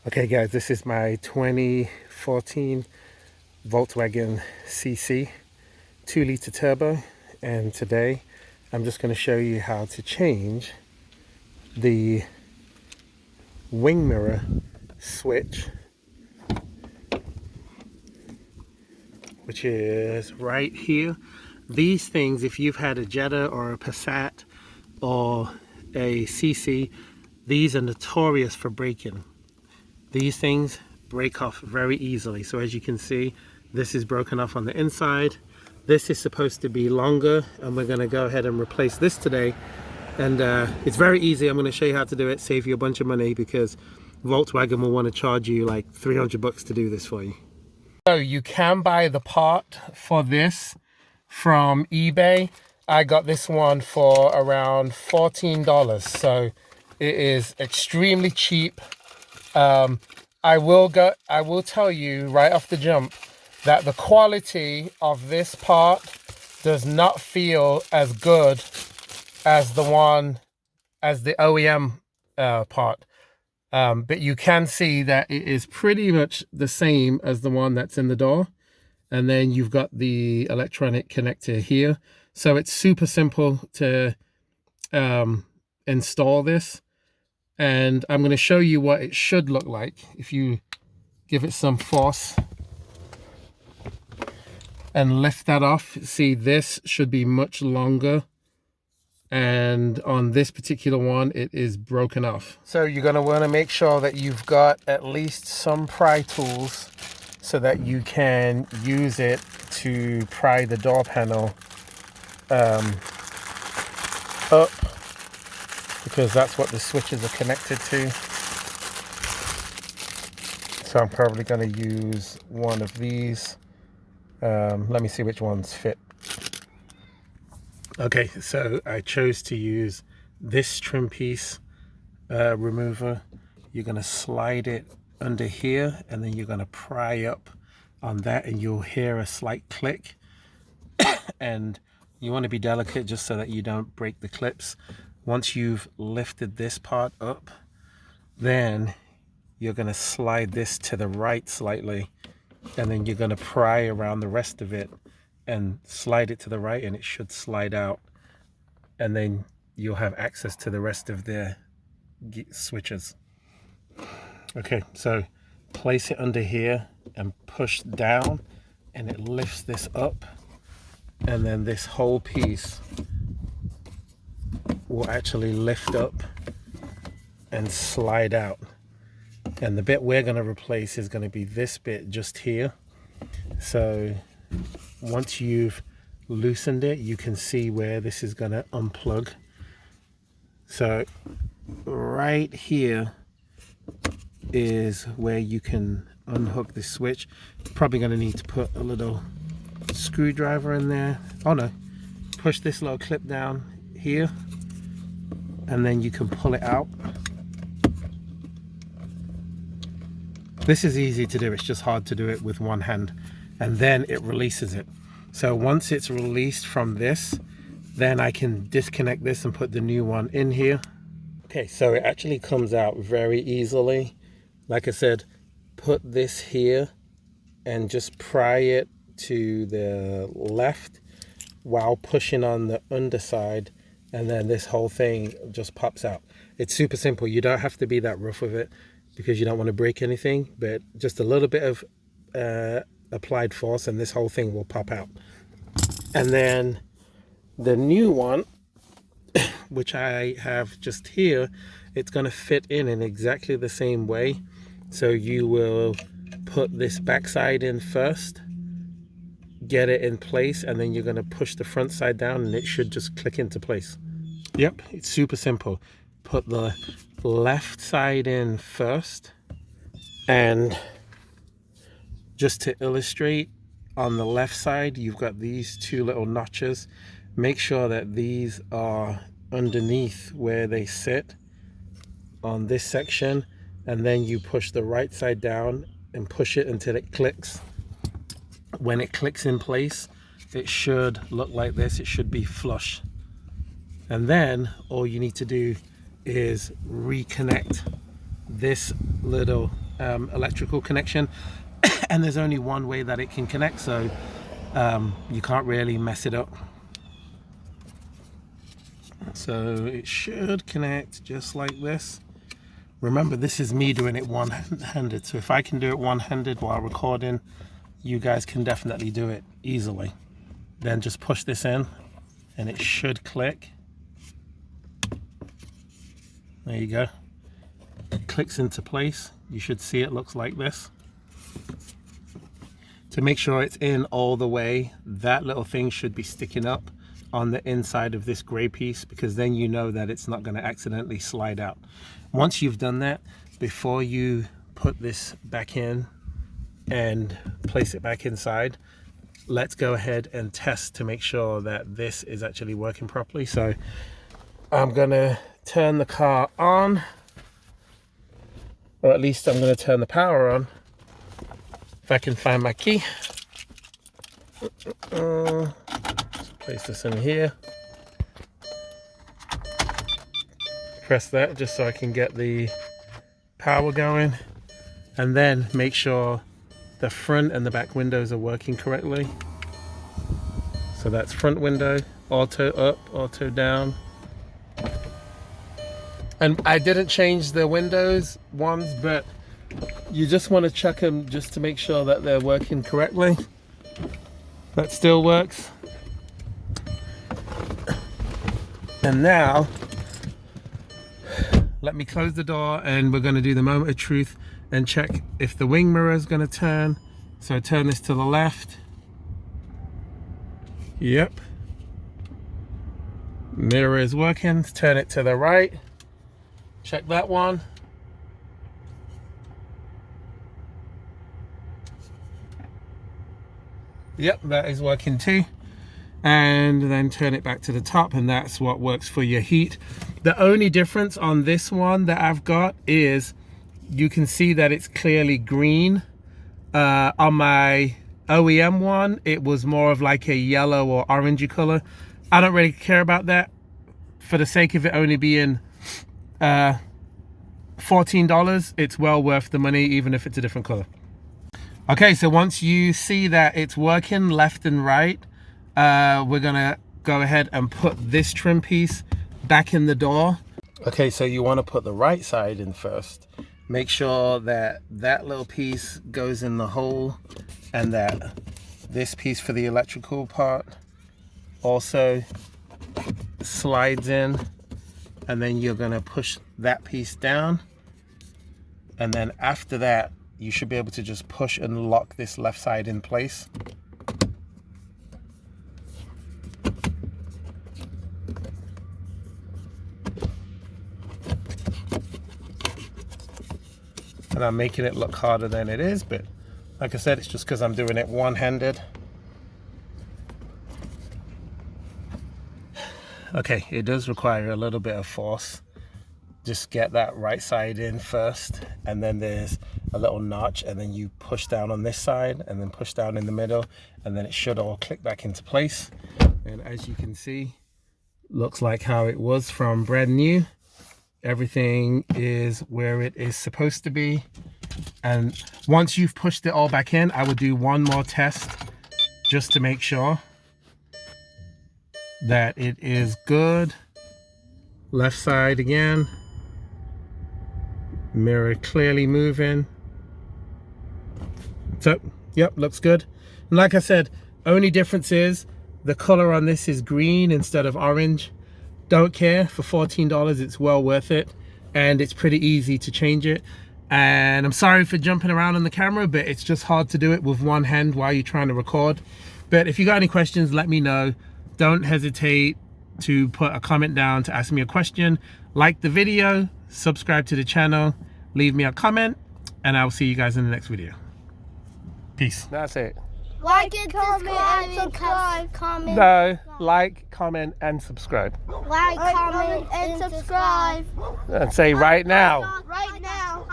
Okay guys, this is my 2014 Volkswagen CC 2-liter turbo, and today I'm just going to show you how to change the wing mirror switch, which is right here. These things, if you've had a Jetta or a Passat or a CC, these are notorious for breaking. These things break off very easily. So as you can see, this is broken off on the inside. This is supposed to be longer, and we're going to go ahead and replace this today. And it's very easy. I'm going to show you how to do it, save you a bunch of money, because Volkswagen will want to charge you like 300 bucks to do this for you. So you can buy the part for this from eBay. I got this one for around $14, so it is extremely cheap. I will tell you right off the jump that the quality of this part does not feel as good as the OEM part, but you can see that it is pretty much the same as the one that's in the door. And then you've got the electronic connector here, so it's super simple to install this. And I'm going to show you what it should look like if you give it some force and lift that off. See, this should be much longer, and on this particular one it is broken off. So you're going to want to make sure that you've got at least some pry tools so that you can use it to pry the door panel up, because that's what the switches are connected to. So I'm probably going to use one of these. Let me see which ones fit. Okay, so I chose to use this trim piece remover. You're going to slide it under here, and then you're going to pry up on that, and you'll hear a slight click. And you want to be delicate just so that you don't break the clips. Once you've lifted this part up, then you're going to slide this to the right slightly, and then you're going to pry around the rest of it and slide it to the right, and it should slide out, and then you'll have access to the rest of the switches. Okay, so place it under here and push down, and it lifts this up, and then this whole piece will actually lift up and slide out. And the bit we're going to replace is going to be this bit just here. So once you've loosened it, you can see where this is going to unplug. So right here is where you can unhook the switch. You're probably going to need to put a little screwdriver in there. Oh no, push this little clip down here, and then you can pull it out. This is easy to do, it's just hard to do it with one hand, and then it releases it. So once it's released from this, then I can disconnect this and put the new one in here. Okay, so it actually comes out very easily. Like I said, put this here and just pry it to the left while pushing on the underside, and then this whole thing just pops out. It's super simple. You don't have to be that rough with it because you don't want to break anything, but just a little bit of applied force and this whole thing will pop out. And then the new one, which I have just here, it's going to fit in exactly the same way. So you will put this backside in first, get it in place, and then you're going to push the front side down, and it should just click into place. Yep, it's super simple. Put the left side in first, and just to illustrate, on the left side you've got these two little notches. Make sure that these are underneath where they sit on this section, and then you push the right side down and push it until it clicks. When it clicks in place, it should look like this. It should be flush, and then all you need to do is reconnect this little electrical connection, and there's only one way that it can connect, so you can't really mess it up. So it should connect just like this. Remember, this is me doing it one-handed, so if I can do it one-handed while recording, you guys can definitely do it easily. Then just push this in and it should click. There you go. It clicks into place. You should see it looks like this. To make sure it's in all the way, that little thing should be sticking up on the inside of this gray piece, because then you know that it's not going to accidentally slide out. Once you've done that, before you put this back in and place it back inside, let's go ahead and test to make sure that this is actually working properly. So I'm gonna turn the car on, or at least I'm gonna turn the power on. If I can find my key. Just place this in here. Press that just so I can get the power going, and then make sure the front and the back windows are working correctly. So that's front window, auto up, auto down. And I didn't change the windows ones, but you just want to check them just to make sure that they're working correctly. That still works. And now let me close the door, and we're going to do the moment of truth and check if the wing mirror is going to turn. So turn this to the left. Yep. Mirror is working. Turn it to the right. Check that one. Yep, that is working too. And then turn it back to the top, and that's what works for your heat. The only difference on this one that I've got is you can see that it's clearly green. On my OEM one, it was more of like a yellow or orangey color. I don't really care about that for the sake of it only being $14. It's well worth the money, even if it's a different color. Okay, so once you see that it's working left and right, we're gonna go ahead and put this trim piece back in the door. Okay, so you want to put the right side in first. Make sure that that little piece goes in the hole, and that this piece for the electrical part also slides in, and then you're gonna push that piece down, and then after that you should be able to just push and lock this left side in place. And I'm making it look harder than it is, but like I said, it's just because I'm doing it one-handed. Okay, it does require a little bit of force. Just get that right side in first, and then there's a little notch, and then you push down on this side and then push down in the middle, and then it should all click back into place. And as you can see, looks like how it was from brand new. Everything is where it is supposed to be. And once you've pushed it all back in, I would do one more test just to make sure that it is good. Left side again. Mirror clearly moving. So, yep, looks good. And like I said, only difference is the color on this is green instead of orange. Don't care, for $14 it's well worth it, and it's pretty easy to change it. And I'm sorry for jumping around on the camera, but it's just hard to do it with one hand while you're trying to record. But if you got any questions, let me know. Don't hesitate to put a comment down to ask me a question. Like the video, subscribe to the channel, leave me a comment, and I'll see you guys in the next video. Peace. That's it. Like and subscribe. Comment. No, like, comment, and subscribe. Like, comment, and subscribe. And say right now. Right now.